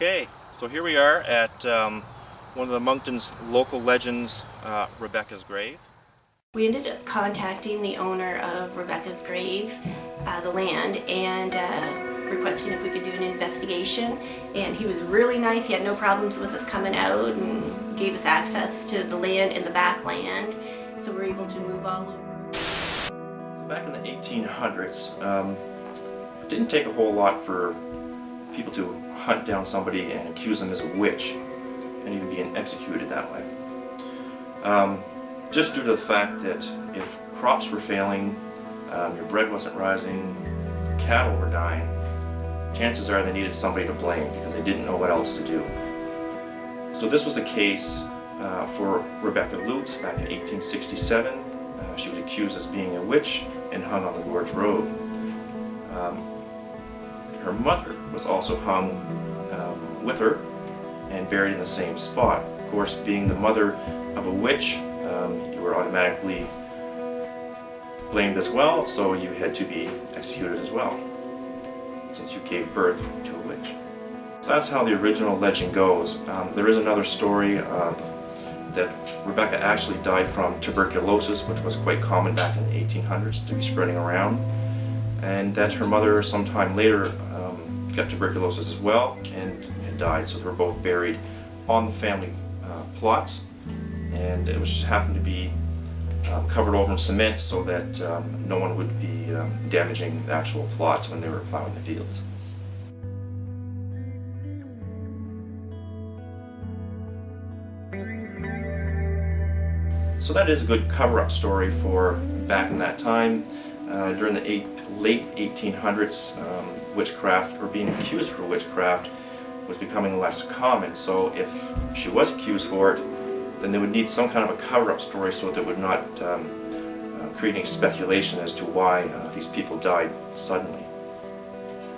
Okay, so here we are at one of the Moncton's local legends, Rebecca's grave. We ended up contacting the owner of Rebecca's grave, the land, and requesting if we could do an investigation. And he was really nice. He had no problems with us coming out and gave us access to the land and the back land. So we're able to move all over. So back in the 1800s, it didn't take a whole lot for people to hunt down somebody and accuse them as a witch and even being executed that way. Just due to the fact that if crops were failing, your bread wasn't rising, cattle were dying, chances are they needed somebody to blame because they didn't know what else to do. So this was the case for Rebecca Lutes back in 1867. She was accused as being a witch and hung on the Gorge Road. Her mother was also hung with her and buried in the same spot. Of course, being the mother of a witch, you were automatically blamed as well, so you had to be executed as well, since you gave birth to a witch. So that's how the original legend goes. There is another story that Rebecca actually died from tuberculosis, which was quite common back in the 1800s to be spreading around, and that her mother sometime later got tuberculosis as well and died, so they were both buried on the family plots, and it was just happened to be covered over in cement so that no one would be damaging the actual plots when they were plowing the fields. So that is a good cover-up story for back in that time. During the late 1800s, witchcraft, or being accused for witchcraft, was becoming less common. So if she was accused for it, then they would need some kind of a cover-up story so that it would not create any speculation as to why these people died suddenly.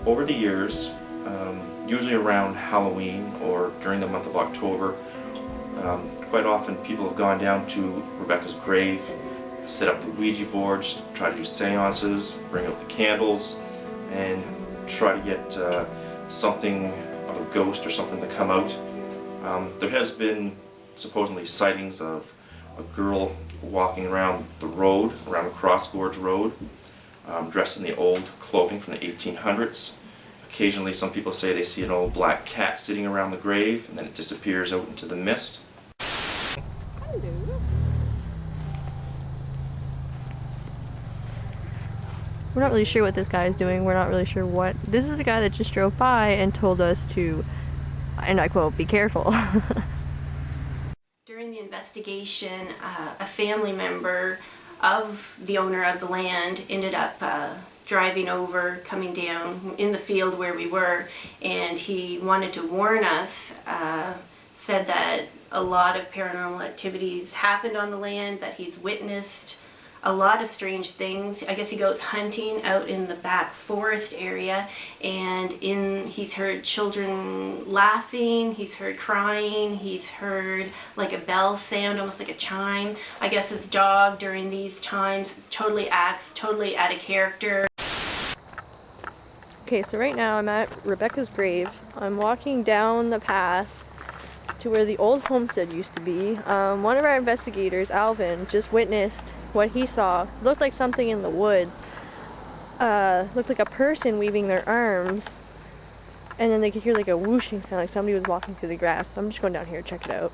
Over the years, usually around Halloween or during the month of October, quite often people have gone down to Rebecca's grave, set up the Ouija boards, try to do seances, bring out the candles, and try to get something of a ghost or something to come out. There has been supposedly sightings of a girl walking around the road, around the Cross Gorge Road, dressed in the old clothing from the 1800s. Occasionally some people say they see an old black cat sitting around the grave and then it disappears out into the mist. We're not really sure what this guy is doing. We're not really sure what. This is the guy that just drove by and told us to, and I quote, be careful. During the investigation, a family member of the owner of the land ended up driving over, coming down in the field where we were, and he wanted to warn us, said that a lot of paranormal activities happened on the land, that he's witnessed a lot of strange things. I guess he goes hunting out in the back forest area, and he's heard children laughing, he's heard crying, he's heard like a bell sound, almost like a chime. I guess his dog during these times totally acts totally out of character. Okay, so right now I'm at Rebecca's grave. I'm walking down the path to where the old homestead used to be. One of our investigators, Alvin, just witnessed what he saw. Looked like something in the woods. Looked like a person weaving their arms, and then they could hear like a whooshing sound, like somebody was walking through the grass. So I'm just going down here to check it out.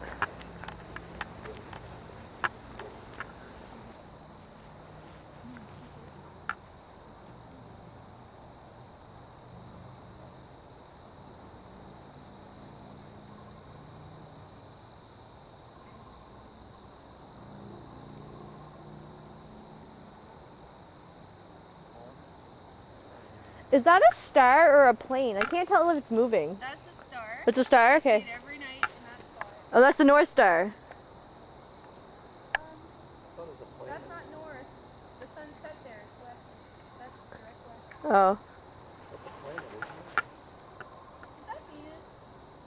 Is that a star or a plane? I can't tell if it's moving. That's a star. It's a star? Okay. I see it every night in that spot. Oh, that's the North Star. That's not north. The sun set there, so that's direct west. Oh. Is that Venus?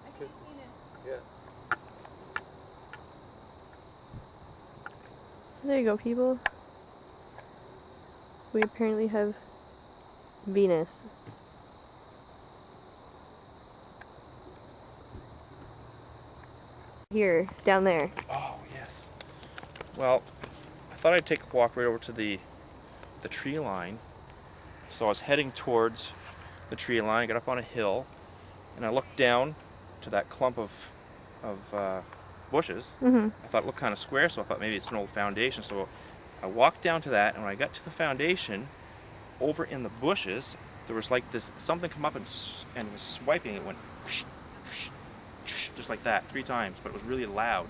I think it's Venus. Yeah. There you go, people. We apparently have Venus. Here, down there. Oh, yes. Well, I thought I'd take a walk right over to the tree line. So I was heading towards the tree line, I got up on a hill, and I looked down to that clump of bushes. Mm-hmm. I thought it looked kind of square, so I thought maybe it's an old foundation. So I walked down to that, and when I got to the foundation, over in the bushes, there was like this, something come up and was swiping. It went whoosh, whoosh, whoosh, just like that 3 times, but it was really loud.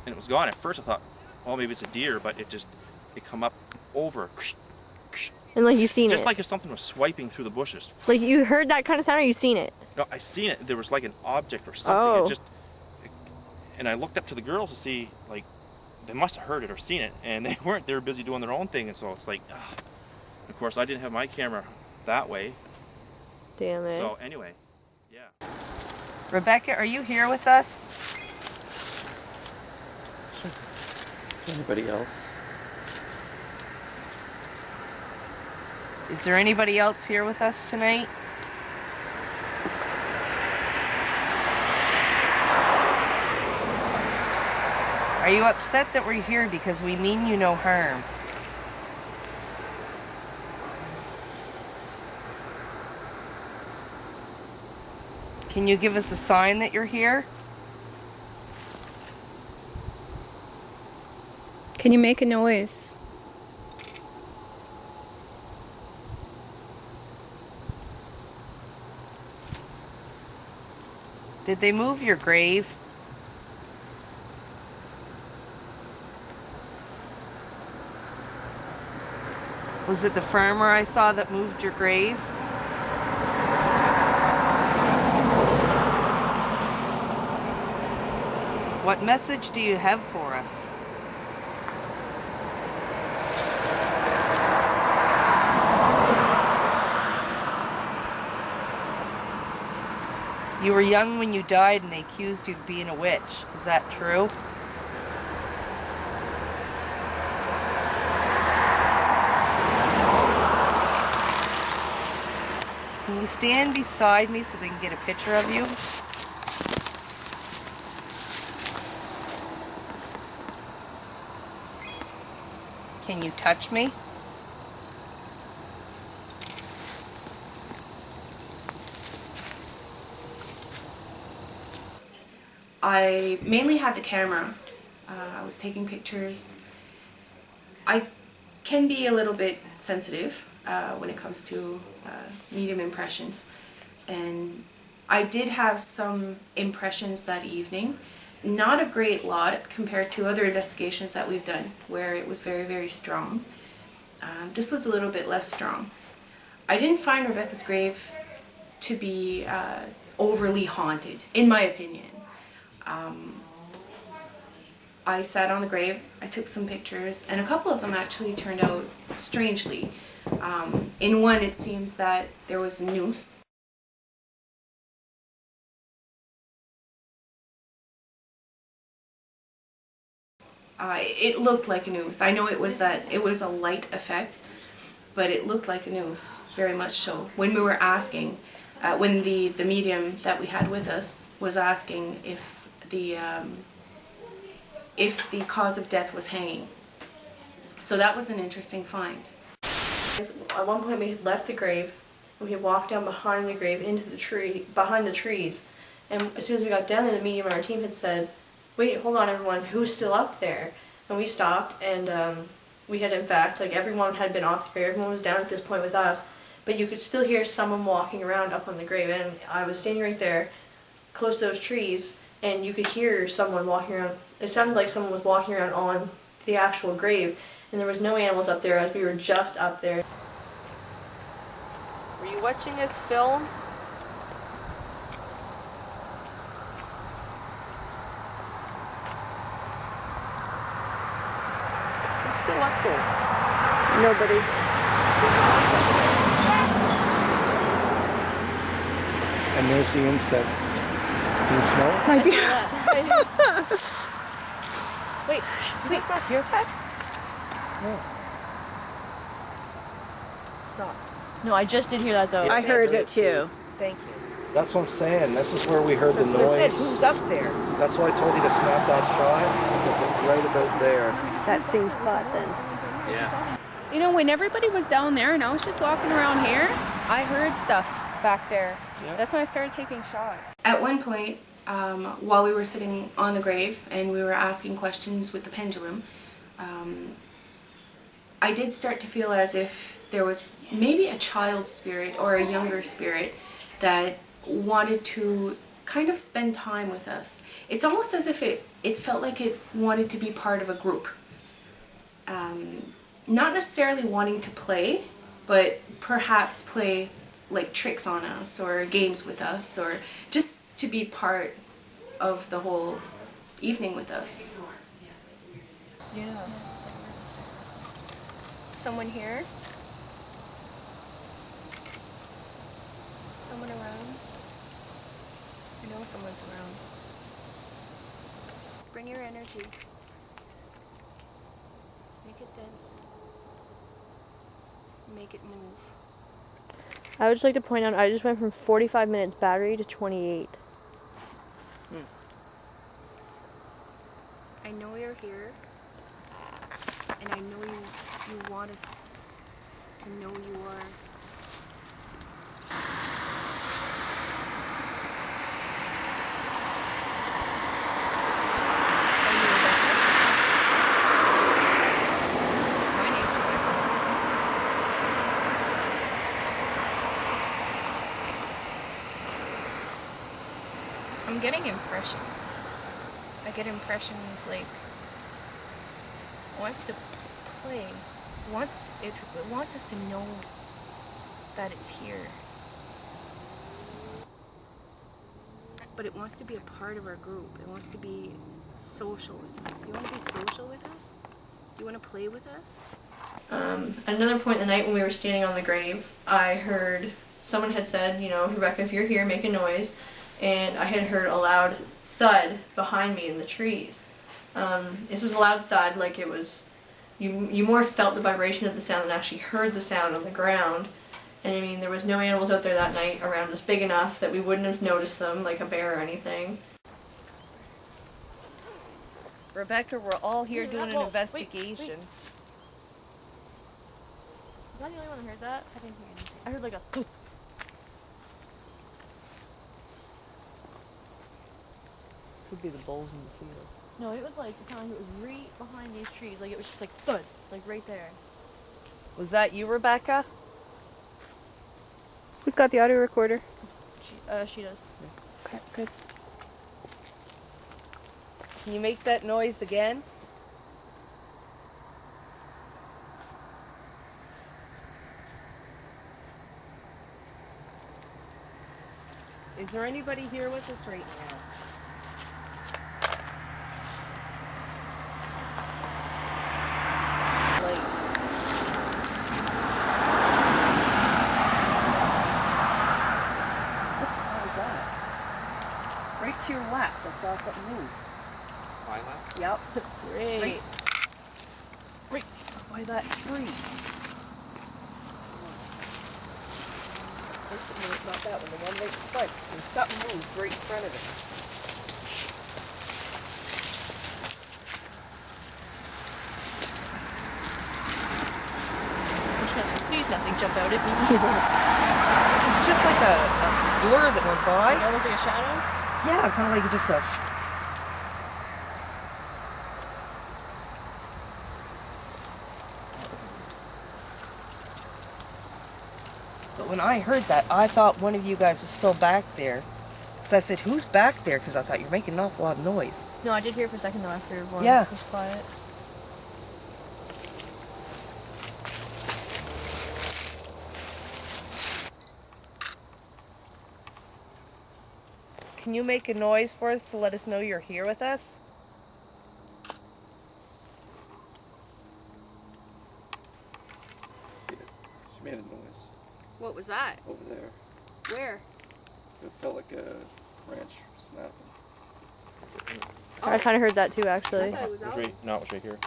And it was gone. At first I thought, well, maybe it's a deer, but it come up over. Whoosh, whoosh, And like you seen just it. like if something was swiping through the bushes. Like you heard that kind of sound, or you seen it? No, I seen it. There was like an object or something. Oh. And I looked up to the girls to see, like, they must have heard it or seen it, and they weren't. They were busy doing their own thing, and so it's like, of course, I didn't have my camera that way. Damn it. So anyway, yeah. Rebecca, are you here with us? Anybody else? Is there anybody else here with us tonight? Are you upset that we're here because we mean you no harm? Can you give us a sign that you're here? Can you make a noise? Did they move your grave? Was it the farmer I saw that moved your grave? What message do you have for us? You were young when you died and they accused you of being a witch. Is that true? Can you stand beside me so they can get a picture of you? Can you touch me? I mainly had the camera. I was taking pictures. I can be a little bit sensitive when it comes to medium impressions, and I did have some impressions that evening. Not a great lot compared to other investigations that we've done where it was very, very strong. This was a little bit less strong. I didn't find Rebecca's grave to be overly haunted, in my opinion. I sat on the grave, I took some pictures, and a couple of them actually turned out strangely. In one, it seems that there was a noose. It looked like a noose. I know it was a light effect, but it looked like a noose, very much so. When we were asking, when the medium that we had with us was asking if the cause of death was hanging. So that was an interesting find. At one point we had left the grave and we had walked down behind the grave into the tree, behind the trees. And as soon as we got down there, the medium on our team had said, "Wait, hold on everyone, who's still up there?" And we stopped, and we had, in fact, like, everyone had been off the grave, everyone was down at this point with us, but you could still hear someone walking around up on the grave. And I was standing right there, close to those trees, and you could hear someone walking around. It sounded like someone was walking around on the actual grave, and there was no animals up there as we were just up there. Were you watching us film? Who's still up there? Nobody. There's always up there. And there's the insects. Can you smell it? I do. Wait, do you guys not hear that? No, I just did hear that though. I heard it too. Thank you. That's what I'm saying. This is where we heard That's the what noise. I said. Who's up there? That's why I told you to snap that shot. Because it's right about there. That same spot then. Yeah. You know, when everybody was down there and I was just walking around here, I heard stuff back there. Yeah. That's when I started taking shots. At one point, while we were sitting on the grave and we were asking questions with the pendulum, I did start to feel as if there was maybe a child spirit or a younger spirit that wanted to kind of spend time with us. It's almost as if it felt like it wanted to be part of a group. Not necessarily wanting to play, but perhaps play like tricks on us or games with us, or just to be part of the whole evening with us. Yeah. Someone here? Someone around? I know someone's around. Bring your energy. Make it dense. Make it move. I would just like to point out I just went from 45 minutes battery to 28. I know you're here, and I know you want us to know you are. My name's Rebecca. I'm getting impressions. I get impressions like it wants to play. It wants us to know that it's here. But it wants to be a part of our group. It wants to be social with us. Do you want to be social with us? Do you want to play with us? At another point in the night when we were standing on the grave, I heard someone had said, you know, Rebecca, if you're here, make a noise. And I had heard a loud thud behind me in the trees. This was a loud thud, like it was, you more felt the vibration of the sound than actually heard the sound on the ground. And I mean, there was no animals out there that night around us big enough that we wouldn't have noticed them, like a bear or anything. Rebecca, we're all here doing an Whoa, investigation. wait. Was I the only one that heard that? I didn't hear anything. I heard like a thud. Could be the bulls in the field. No, it was like, it sounded like it was right behind these trees. Like it was just like thud, like right there. Was that you, Rebecca? Who's got the audio recorder? She does. Okay, good. Can you make that noise again? Is there anybody here with us right now? Like, what was that? Right to your left, I saw something move. My left? Yep. Great. Right by that tree. No, not that one, the one right in front. And something moved right in front of it. Please nothing jump out at me. It's just like a blur that went by. Almost like a shadow? Yeah, kind of like just a... But when I heard that, I thought one of you guys was still back there. Because I said, who's back there? Because I thought you're making an awful lot of noise. No, I did hear it for a second though after everyone Yeah. was quiet. Can you make a noise for us to let us know you're here with us? She made a noise What was that? over there. Where? It felt like a branch snapping. I kind of heard that too, actually. I thought it was out. No, it was right here.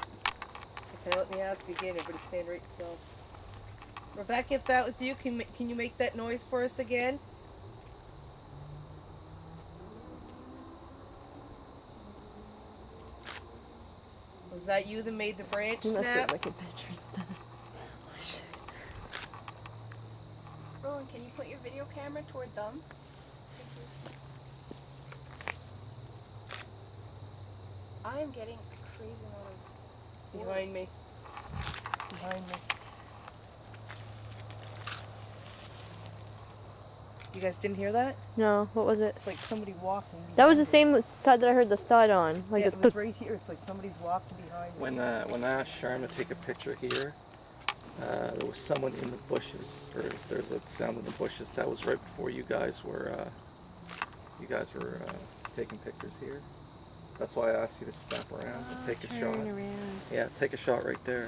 Okay, let me ask again. Everybody stand right still. Rebecca, if that was you, can you make that noise for us again? Is that you that made the branch You must snap? get wicked pictures. Rowan, can you put your video camera toward them? Thank you. I am getting a crazy amount of Behind me. orbs. Behind this. You guys didn't hear that? No, what was it? It's like somebody walking. That was the behind me. same side that I heard the thud on. Like Yeah, the it was right here. It's like somebody's walking behind me. When I asked Sharon to take a picture here, there was someone in the bushes, or there's a sound in the bushes. That was right before you guys were taking pictures here. That's why I asked you to step around and take a shot. around. Yeah, take a shot right there.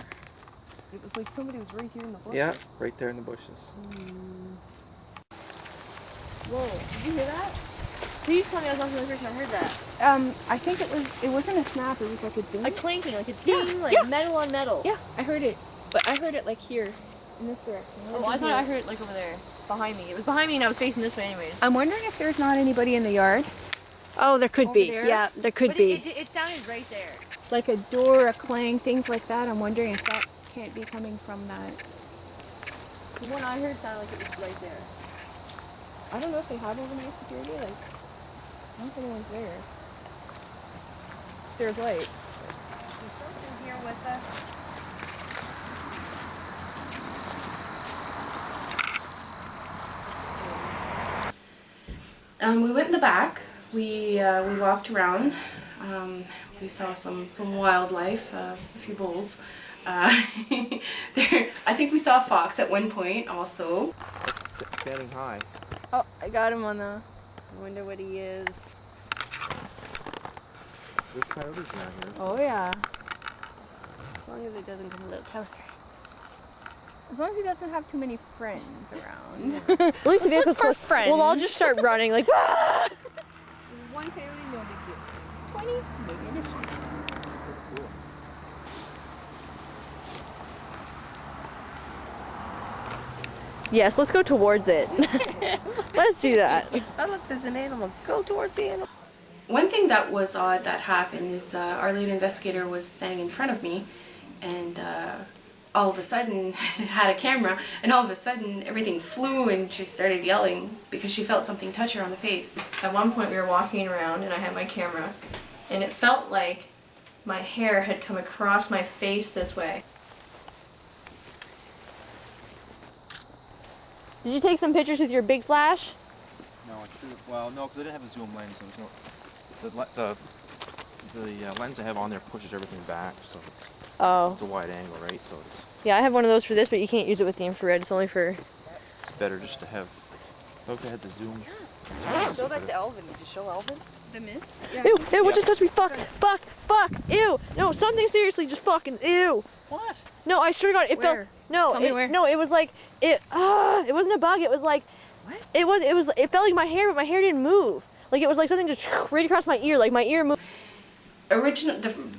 It was like somebody was right here in the bushes. Yeah, right there in the bushes. Whoa, did you hear that? Please tell me I was not the only person who heard that. I think it wasn't a snap, it was like a ding. A clanking, like a ding, like metal on metal. Yeah, I heard it. But I heard it like here, in this direction. Oh, I thought I heard it like over there, behind me. It was behind me and I was facing this way anyways. I'm wondering if there's not anybody in the yard. Oh, there could Over be. there? Yeah, there could But be. it sounded right there. Like a door, a clang, things like that. I'm wondering if that can't be coming from that. The one I heard sounded like it was right there. I don't know if they have overnight security. Like, I don't think anyone's there. There's light. Is something here with us? We went in the back. We walked around. We saw some wildlife, a few bulls. There, I think we saw a fox at one point also. Standing high. Oh, I got him on the. I wonder what he is. This coyote's not here. Oh yeah. As long as it doesn't come a little closer. As long as he doesn't have too many friends around. At least the Let's look vehicle's for close. friends. We'll all just start running like. One coyote, no big deal. 20, maybe an issue. That's cool. Yes, let's go towards it. Let's do that. Oh look, there's an animal. Go towards the animal. One thing that was odd that happened is our lead investigator was standing in front of me, and all of a sudden had a camera, and all of a sudden everything flew, and she started yelling because she felt something touch her on the face. At one point we were walking around, and I had my camera, and it felt like my hair had come across my face this way. Did you take some pictures with your big flash? No, I should. Well, no, because I didn't have a zoom lens. So there's no. The lens I have on there pushes everything back, so Oh. it's a wide angle, right? So it's Yeah, I have one of those for this, but you can't use it with the infrared. It's only for. better just to have. I wish I had the zoom. Show that to Elvin. Did you show Elvin? The mist? Ew! Ew! What just touched me? Fuck! Fuck! Fuck! Ew! No, something seriously just fucking ew! What? No, I swear to God, it Where? felt. No, Tell me it, where. no, it was like it. It wasn't a bug. It was like. What? It was. It felt like my hair, but my hair didn't move. Like it was like something just right across my ear. Like my ear moved.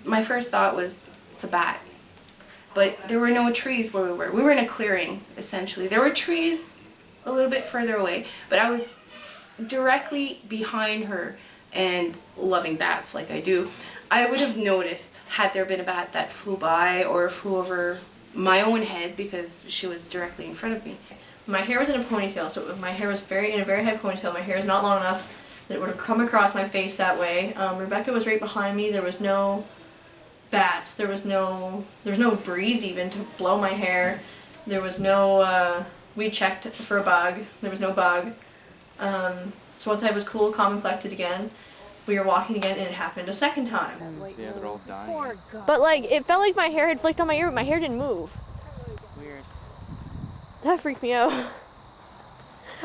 My first thought was it's a bat, but there were no trees where we were. We were in a clearing essentially. There were trees a little bit further away, but I was directly behind her, and loving bats like I do, I would have noticed had there been a bat that flew by or flew over my own head because she was directly in front of me. My hair was in a ponytail, so my hair was in a very high ponytail. My hair is not long enough that it would have come across my face that way. Rebecca was right behind me. There was no bats. There was no breeze even to blow my hair. There was no. We checked for a bug. There was no bug. So once I was cool, calm, and collected again, we were walking again, and it happened a second time. Yeah, they're all dying. But like it felt like my hair had flicked on my ear, but my hair didn't move. Weird. That freaked me out. I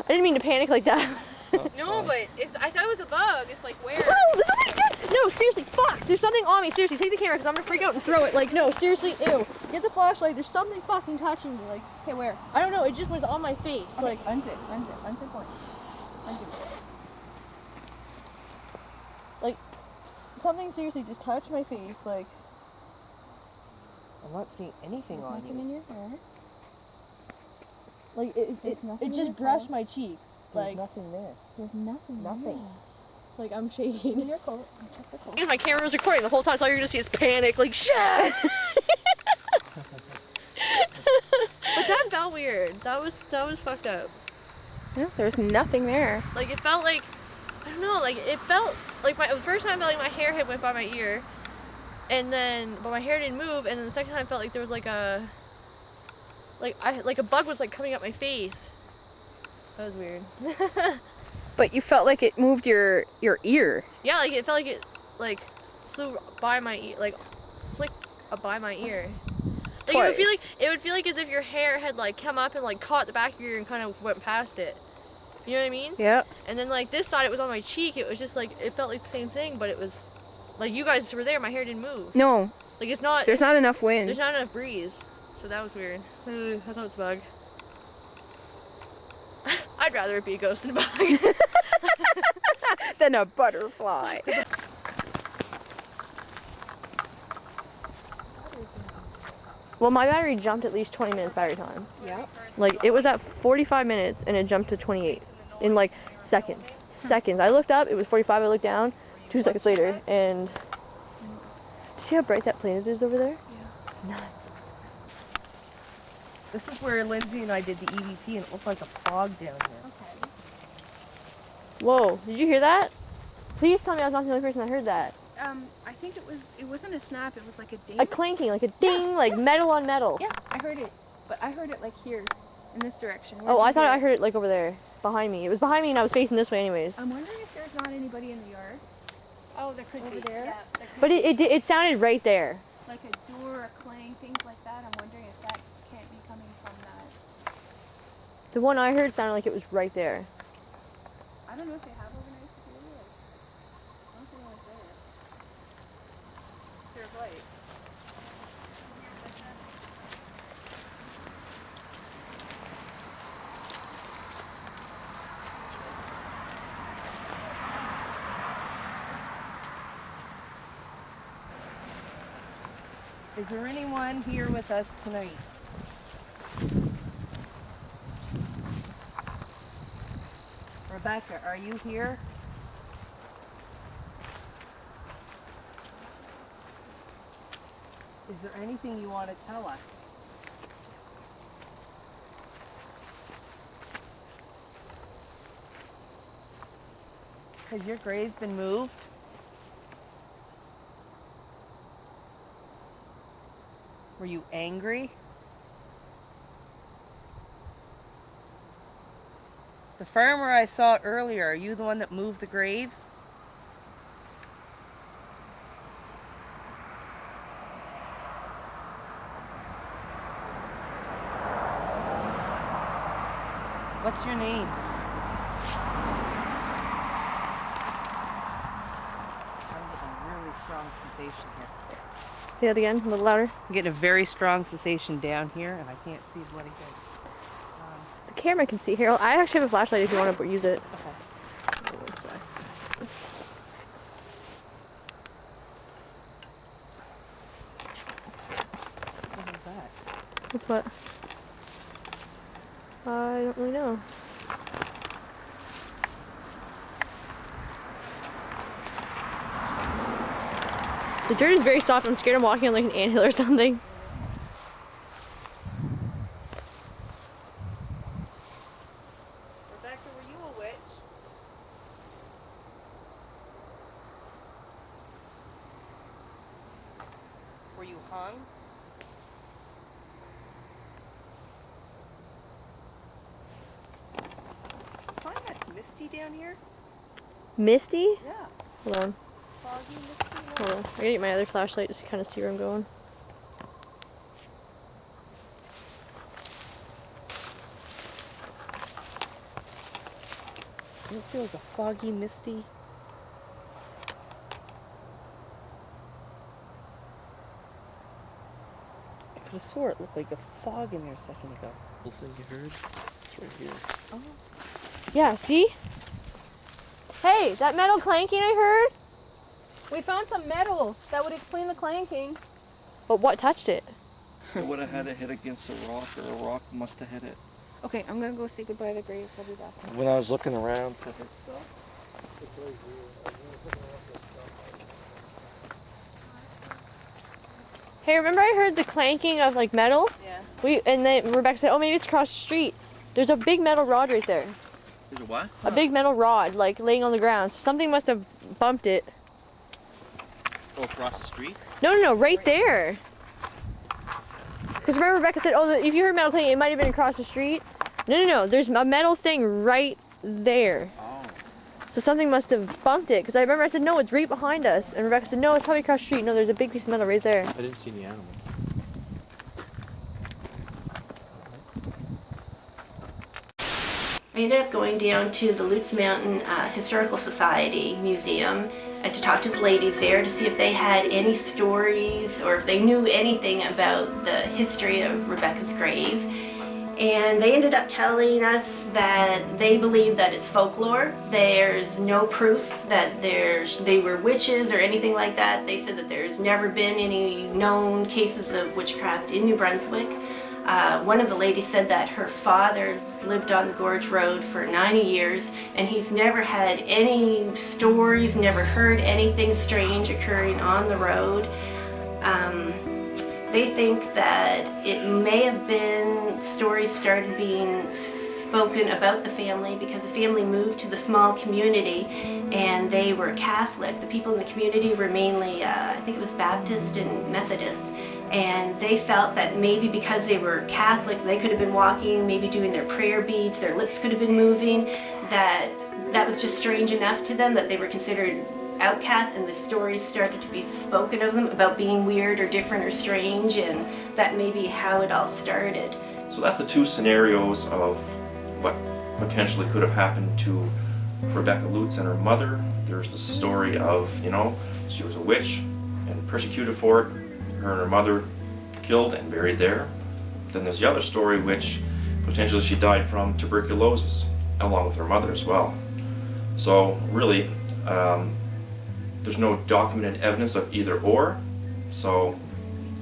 didn't mean to panic like that. No, but I thought it was a bug. It's like where? Oh, there's something good. No, seriously, fuck. There's something on me. Seriously, take the camera because I'm gonna freak out and throw it. Like, no, seriously, ew. Get the flashlight. There's something fucking touching me. Like, Okay, where? I don't know. It just was on my face. Okay, Like, unzip one. like something seriously just touched my face. Like, I'm not seeing anything There's on nothing you. in your hair. like There's nothing it in just your brushed hair. my cheek. There's Like, nothing there. There's nothing. Nothing. there. Like, I'm shaking. In your coat. Check the coat. Because my camera was recording the whole time, so all you're gonna see is panic, like, shit! But that felt weird. That was fucked up. Yeah, there's nothing there. Like, it felt like, I don't know, like, it felt like the first time I felt like my hair had went by my ear, and then, but my hair didn't move, and then the second time I felt like there was like a bug was like coming up my face. That was weird. But you felt like it moved your ear. Yeah, like it felt like it like flew by my ear, like flicked by my ear. Like Twice. it would feel like as if your hair had like come up and like caught the back of your ear and kind of went past it. You know what I mean? Yeah. And then like this side, it was on my cheek. It was just like it felt like the same thing, but it was like you guys were there. My hair didn't move. No, Like it's not. there's not enough wind. There's not enough breeze. So that was weird. I thought it was a bug. I'd rather it be a ghost than a bug. Than a butterfly. Well, my battery jumped at least 20 minutes battery time. Yeah. Like it was at 45 minutes and it jumped to 28 in like seconds. Seconds. I looked up, it was 45. I looked down, 2 seconds later, and see how bright that planet is over there? Yeah. It's nuts. This is where Lindsay and I did the EVP, and it looked like a fog down here. Okay. Whoa! Did you hear that? Please tell me I was not the only person that heard that. I think it wasn't a snap, it was like a ding. A clanking, like a ding, like metal on metal. Yeah, I heard it. But I heard it like here, in this direction. Oh, I thought I heard it like over there, behind me. It was behind me and I was facing this way anyways. I'm wondering if there's not anybody in the yard. Oh, there could Over be. there? Yeah, there could But be. it sounded right there. Like a door, a clang, things like that. I'm wondering if that can't be coming from that. The one I heard sounded like it was right there. I don't know if they have overnight security. Like, I don't think anyone's there. There's lights. Is there anyone here with us tonight? Rebecca, are you here? Is there anything you want to tell us? Has your grave been moved? Were you angry? The farmer I saw earlier, are you the one that moved the graves? What's your name? I'm getting a really strong sensation here. Say that again, a little louder. I'm getting a very strong sensation down here, and I can't see what it is. The camera can see. Here, I actually have a flashlight if you want to use it. Okay. What is that? What's what? I don't really know. The dirt is very soft. I'm scared I'm walking on like an anthill or something. Rebecca, were you a witch? Were you hung? Find that's misty down here? Misty? Yeah. Hold on. Foggy, misty. Hold on. I gotta get my other flashlight just to kind of see where I'm going. Does it feel like a foggy, misty? I could have swore it looked like a fog in there a second ago. The thing you heard? It's right here. Oh. Yeah, see? Hey, that metal clanking I heard? We found some metal that would explain the clanking. But what touched it? It would have had to hit against a rock, or a rock must have hit it. Okay, I'm gonna go say goodbye to the graves. I'll be back. When I was looking around for this stuff, it's right here. Hey, remember I heard the clanking of like metal? Yeah. And then Rebecca said, oh, maybe it's across the street. There's a big metal rod right there. There's a what? A big metal rod, like laying on the ground. So something must have bumped it. Oh, across the street? No, right there. Because remember Rebecca said, oh, if you heard metal clanking, it might have been across the street. No. There's a metal thing right there. Oh. So something must have bumped it. Because I remember I said, no, it's right behind us. And Rebecca said, no, it's probably across the street. No, there's a big piece of metal right there. I didn't see any animals. I ended up going down to the Lutes Mountain Historical Society Museum to talk to the ladies there to see if they had any stories or if they knew anything about the history of Rebecca's grave. And they ended up telling us that they believe that it's folklore. There's no proof that they were witches or anything like that. They said that there's never been any known cases of witchcraft in New Brunswick. One of the ladies said that her father lived on the Gorge Road for 90 years and he's never had any stories, never heard anything strange occurring on the road. They think that it may have been stories started being spoken about the family because the family moved to the small community and they were Catholic. The people in the community were mainly, I think it was Baptist and Methodist. And they felt that maybe because they were Catholic, they could have been walking, maybe doing their prayer beads, their lips could have been moving, that was just strange enough to them that they were considered outcasts, and the stories started to be spoken of them about being weird or different or strange, and that may be how it all started. So that's the two scenarios of what potentially could have happened to Rebecca Lutes and her mother. There's the story of, she was a witch and persecuted for it. Her and her mother killed and buried there. Then there's the other story, which potentially she died from tuberculosis, along with her mother as well. So really, there's no documented evidence of either or. So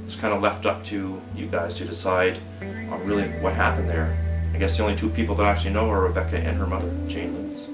it's kind of left up to you guys to decide on really what happened there. I guess the only two people that actually know are Rebecca and her mother, Jane Lutes.